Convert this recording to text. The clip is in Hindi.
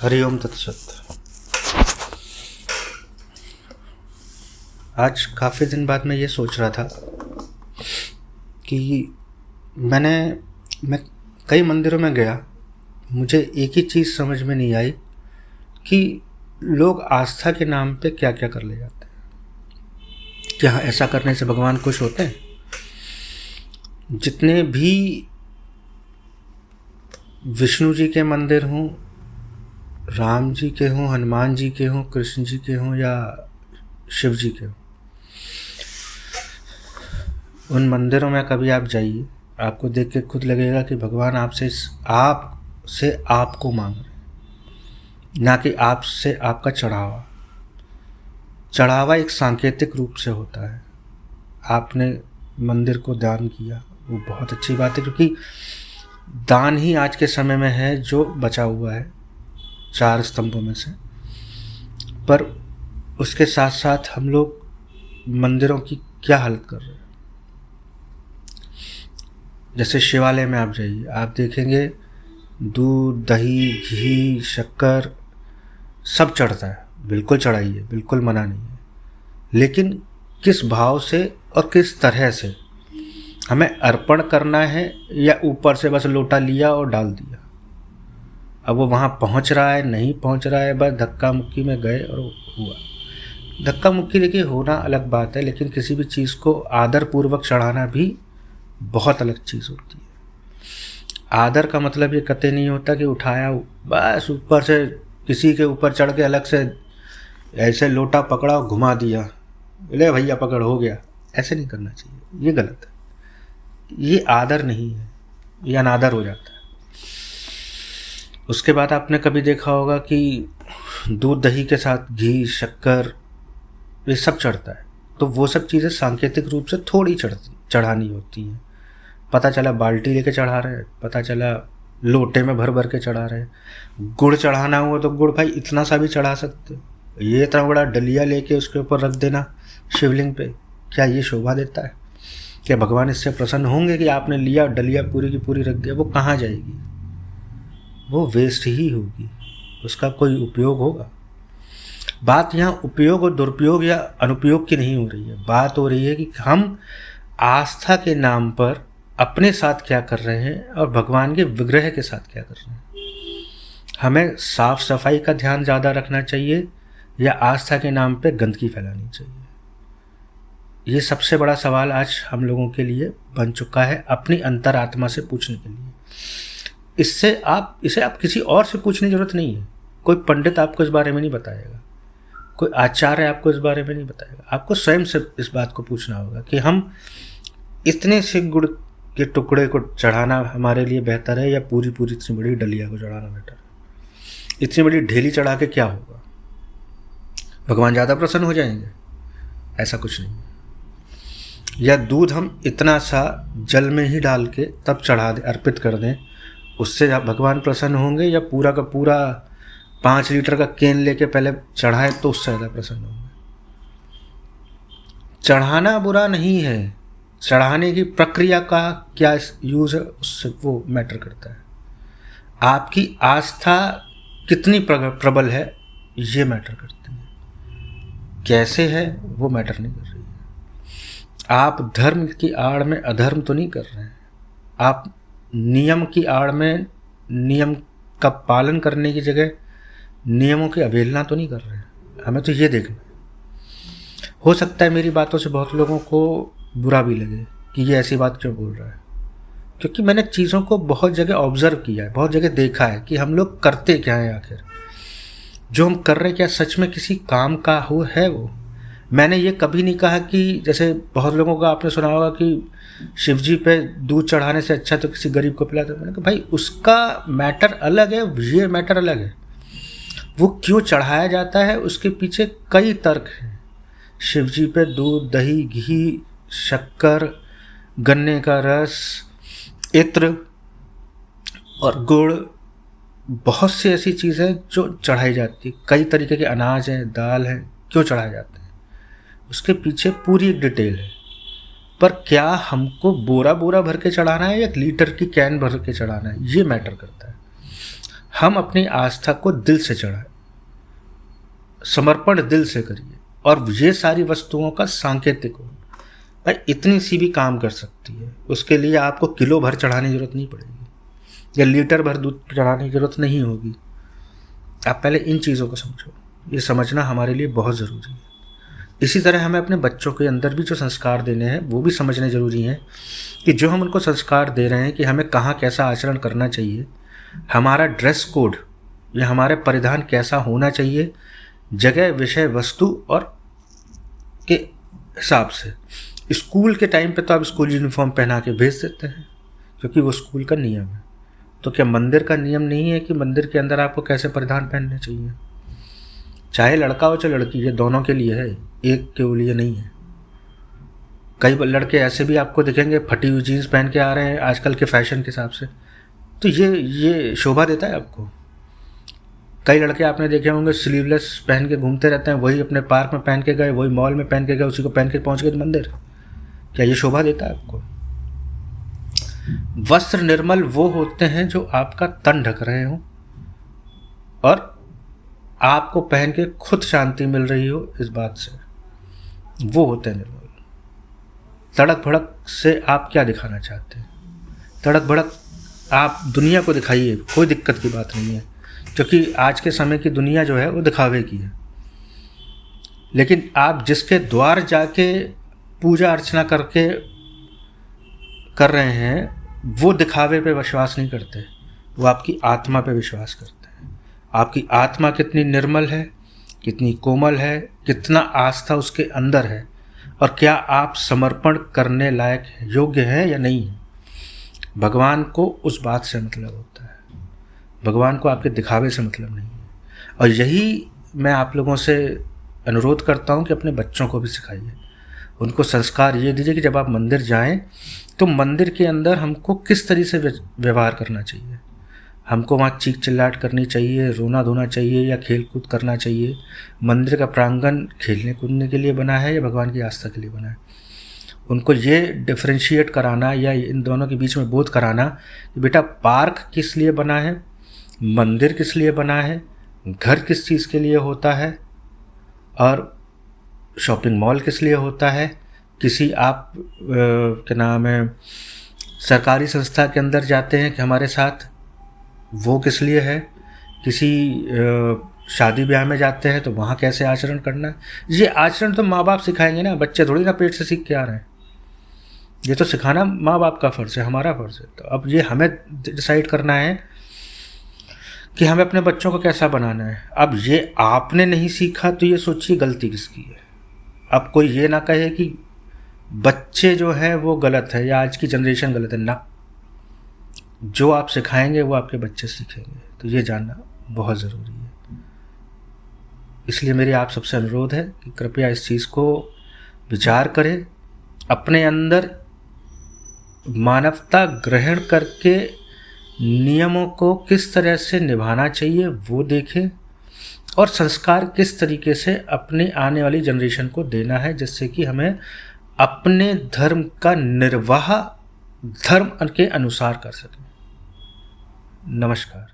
हरिओम तत्सत। आज काफ़ी दिन बाद मैं ये सोच रहा था कि मैं कई मंदिरों में गया, मुझे एक ही चीज़ समझ में नहीं आई कि लोग आस्था के नाम पे क्या क्या कर ले जाते हैं। क्या ऐसा करने से भगवान खुश होते हैं? जितने भी विष्णु जी के मंदिर हों, राम जी के हों, हनुमान जी के हों, कृष्ण जी के हों या शिव जी के हों, उन मंदिरों में कभी आप जाइए, आपको देख के खुद लगेगा कि भगवान आपसे आपको मांग रहे हैं, ना कि आपसे आपका चढ़ावा। चढ़ावा एक सांकेतिक रूप से होता है। आपने मंदिर को दान किया, वो बहुत अच्छी बात है, क्योंकि दान ही आज के समय में है जो बचा हुआ है 4 स्तंभों में से। पर उसके साथ साथ हम लोग मंदिरों की क्या हालत कर रहे हैं। जैसे शिवालय में आप जाइए, आप देखेंगे दूध, दही, घी, शक्कर सब चढ़ता है। बिल्कुल चढ़ाइए, बिल्कुल मना नहीं है, लेकिन किस भाव से और किस तरह से हमें अर्पण करना है, या ऊपर से बस लोटा लिया और डाल दिया। अब वो वहाँ पहुँच रहा है, नहीं पहुँच रहा है, बस धक्का मुक्की में गए और हुआ। धक्का मुक्की देखिए होना अलग बात है, लेकिन किसी भी चीज़ को आदर पूर्वक चढ़ाना भी बहुत अलग चीज़ होती है। आदर का मतलब ये कतई नहीं होता कि उठाया बस ऊपर से, किसी के ऊपर चढ़ के अलग से ऐसे लोटा पकड़ा और घुमा दिया, ले भैया पकड़ हो गया। ऐसे नहीं करना चाहिए, ये गलत है, ये आदर नहीं है, ये अनादर हो जाता है। उसके बाद आपने कभी देखा होगा कि दूध दही के साथ घी, शक्कर, ये सब चढ़ता है, तो वो सब चीज़ें सांकेतिक रूप से थोड़ी चढ़ानी होती हैं। पता चला बाल्टी लेके चढ़ा रहे हैं, पता चला लोटे में भर भर के चढ़ा रहे हैं। गुड़ चढ़ाना हुआ तो गुड़ भाई इतना सा भी चढ़ा सकते हो, ये इतना बड़ा डलिया लेके उसके ऊपर रख देना शिवलिंग पे, क्या ये शोभा देता है? क्या भगवान इससे प्रसन्न होंगे कि आपने लिया डलिया पूरी की पूरी रख दिया? वो कहाँ जाएगी? वो वेस्ट ही होगी, उसका कोई उपयोग होगा? बात यहाँ उपयोग और दुरुपयोग या अनुपयोग की नहीं हो रही है। बात हो रही है कि हम आस्था के नाम पर अपने साथ क्या कर रहे हैं और भगवान के विग्रह के साथ क्या कर रहे हैं। हमें साफ सफाई का ध्यान ज़्यादा रखना चाहिए या आस्था के नाम पे गंदगी फैलानी चाहिए? ये सबसे बड़ा सवाल आज हम लोगों के लिए बन चुका है, अपनी अंतरात्मा से पूछने के लिए। इसे आप किसी और से पूछने की जरूरत नहीं है। कोई पंडित आपको इस बारे में नहीं बताएगा, कोई आचार्य आपको इस बारे में नहीं बताएगा। आपको स्वयं से इस बात को पूछना होगा कि हम इतने से गुड़ के टुकड़े को चढ़ाना हमारे लिए बेहतर है, या पूरी पूरी इतनी बड़ी डलिया को चढ़ाना बेहतर है? इतनी बड़ी ढेली चढ़ा के क्या होगा? भगवान ज़्यादा प्रसन्न हो जाएंगे? ऐसा कुछ नहीं है। या दूध हम इतना सा जल में ही डाल के तब चढ़ा दें, अर्पित कर दें, उससे भगवान प्रसन्न होंगे? या पूरा का पूरा 5 लीटर का केन लेके पहले चढ़ाएं तो उससे ज़्यादा प्रसन्न होंगे? चढ़ाना बुरा नहीं है, चढ़ाने की प्रक्रिया का क्या यूज़ है उससे वो मैटर करता है। आपकी आस्था कितनी प्रबल है ये मैटर करती है, कैसे है वो मैटर नहीं कर रही है। आप धर्म की आड़ में अधर्म तो नहीं कर रहे हैं, आप नियम की आड़ में नियम का पालन करने की जगह नियमों की अवहेलना तो नहीं कर रहे हैं। हमें तो ये देखना है। हो सकता है मेरी बातों से बहुत लोगों को बुरा भी लगे कि ये ऐसी बात क्यों बोल रहा है, क्योंकि मैंने चीज़ों को बहुत जगह ऑब्जर्व किया है, बहुत जगह देखा है कि हम लोग करते क्या हैं। आखिर जो हम कर रहे हैं क्या सच में किसी काम का हो है वो? मैंने ये कभी नहीं कहा कि, जैसे बहुत लोगों का आपने सुना होगा कि शिव जी पे दूध चढ़ाने से अच्छा तो किसी गरीब को पिला दो। मैंने कहा भाई उसका मैटर अलग है, ये मैटर अलग है। वो क्यों चढ़ाया जाता है उसके पीछे कई तर्क हैं। शिव जी पे दूध, दही, घी, शक्कर, गन्ने का रस, इत्र और गुड़, बहुत सी ऐसी चीज़ें जो चढ़ाई जाती है। कई तरीके के अनाज हैं, दाल हैं, क्यों चढ़ाए जाते हैं उसके पीछे पूरी एक डिटेल है। पर क्या हमको बोरा बोरा भर के चढ़ाना है या लीटर की कैन भर के चढ़ाना है, ये मैटर करता है। हम अपनी आस्था को दिल से चढ़ाएं, समर्पण दिल से करिए, और ये सारी वस्तुओं का सांकेतिक हो भाई इतनी सी भी काम कर सकती है। उसके लिए आपको किलो भर चढ़ाने की जरूरत नहीं पड़ेगी या लीटर भर दूध चढ़ाने की जरूरत नहीं होगी। आप पहले इन चीज़ों को समझो, ये समझना हमारे लिए बहुत ज़रूरी है। इसी तरह हमें अपने बच्चों के अंदर भी जो संस्कार देने हैं वो भी समझने ज़रूरी हैं कि जो हम उनको संस्कार दे रहे हैं कि हमें कहाँ कैसा आचरण करना चाहिए, हमारा ड्रेस कोड या हमारे परिधान कैसा होना चाहिए, जगह विषय वस्तु और के हिसाब से। स्कूल के टाइम पे तो आप स्कूल यूनिफॉर्म पहना के भेज देते हैं क्योंकि वो स्कूल का नियम है। तो क्या मंदिर का नियम नहीं है कि मंदिर के अंदर आपको कैसे परिधान पहनने चाहिए? चाहे लड़का हो चाहे लड़की, ये दोनों के लिए है, एक के लिए नहीं है। कई लड़के ऐसे भी आपको दिखेंगे फटी हुई जीन्स पहन के आ रहे हैं आजकल के फैशन के हिसाब से, तो ये शोभा देता है आपको? कई लड़के आपने देखे होंगे स्लीवलेस पहन के घूमते रहते हैं, वही अपने पार्क में पहन के गए, वही मॉल में पहन के गए, उसी को पहन के पहुंच गए मंदिर। क्या ये शोभा देता है आपको? वस्त्र निर्मल वो होते हैं जो आपका तन ढक रहे हो और आपको पहन के खुद शांति मिल रही हो इस बात से, वो होते हैं निर्मल। तड़क भड़क से आप क्या दिखाना चाहते हैं? तड़क भड़क आप दुनिया को दिखाइए, कोई दिक्कत की बात नहीं है, क्योंकि आज के समय की दुनिया जो है वो दिखावे की है। लेकिन आप जिसके द्वार जाके पूजा अर्चना करके कर रहे हैं वो दिखावे पे विश्वास नहीं करते, वो आपकी आत्मा पे विश्वास करते हैं। आपकी आत्मा कितनी निर्मल है, कितनी कोमल है, कितना आस्था उसके अंदर है, और क्या आप समर्पण करने लायक योग्य हैं या नहीं है। भगवान को उस बात से मतलब होता है, भगवान को आपके दिखावे से मतलब नहीं है। और यही मैं आप लोगों से अनुरोध करता हूँ कि अपने बच्चों को भी सिखाइए, उनको संस्कार ये दीजिए कि जब आप मंदिर जाएं तो मंदिर के अंदर हमको किस तरीके से व्यवहार करना चाहिए। हमको वहाँ चीख चिल्लाहट करनी चाहिए, रोना धोना चाहिए या खेल कूद करना चाहिए। मंदिर का प्रांगण खेलने कूदने के लिए बना है या भगवान की आस्था के लिए बना है? उनको ये डिफ्रेंशिएट कराना या इन दोनों के बीच में बोध कराना कि बेटा पार्क किस लिए बना है, मंदिर किस लिए बना है, घर किस चीज़ के लिए होता है, और शॉपिंग मॉल किस लिए होता है, किसी आप क्या नाम है सरकारी संस्था के अंदर जाते हैं कि हमारे साथ, वो किस लिए है, किसी शादी ब्याह में जाते हैं तो वहाँ कैसे आचरण करना है। ये आचरण तो माँ बाप सिखाएंगे ना, बच्चे थोड़ी ना पेट से सीख के आ रहे हैं। ये तो सिखाना माँ बाप का फ़र्ज़ है, हमारा फ़र्ज़ है। तो अब ये हमें डिसाइड करना है कि हमें अपने बच्चों को कैसा बनाना है। अब ये आपने नहीं सीखा तो ये सोचिए गलती किसकी है। अब कोई ये ना कहे कि बच्चे जो हैं वो गलत है या आज की जनरेशन गलत है, ना, जो आप सिखाएंगे वो आपके बच्चे सीखेंगे। तो ये जानना बहुत ज़रूरी है। इसलिए मेरी आप सबसे अनुरोध है कि कृपया इस चीज़ को विचार करें, अपने अंदर मानवता ग्रहण करके नियमों को किस तरह से निभाना चाहिए वो देखें, और संस्कार किस तरीके से अपने आने वाली जनरेशन को देना है, जिससे कि हमें अपने धर्म का निर्वाह धर्म के अनुसार कर सकें। नमस्कार।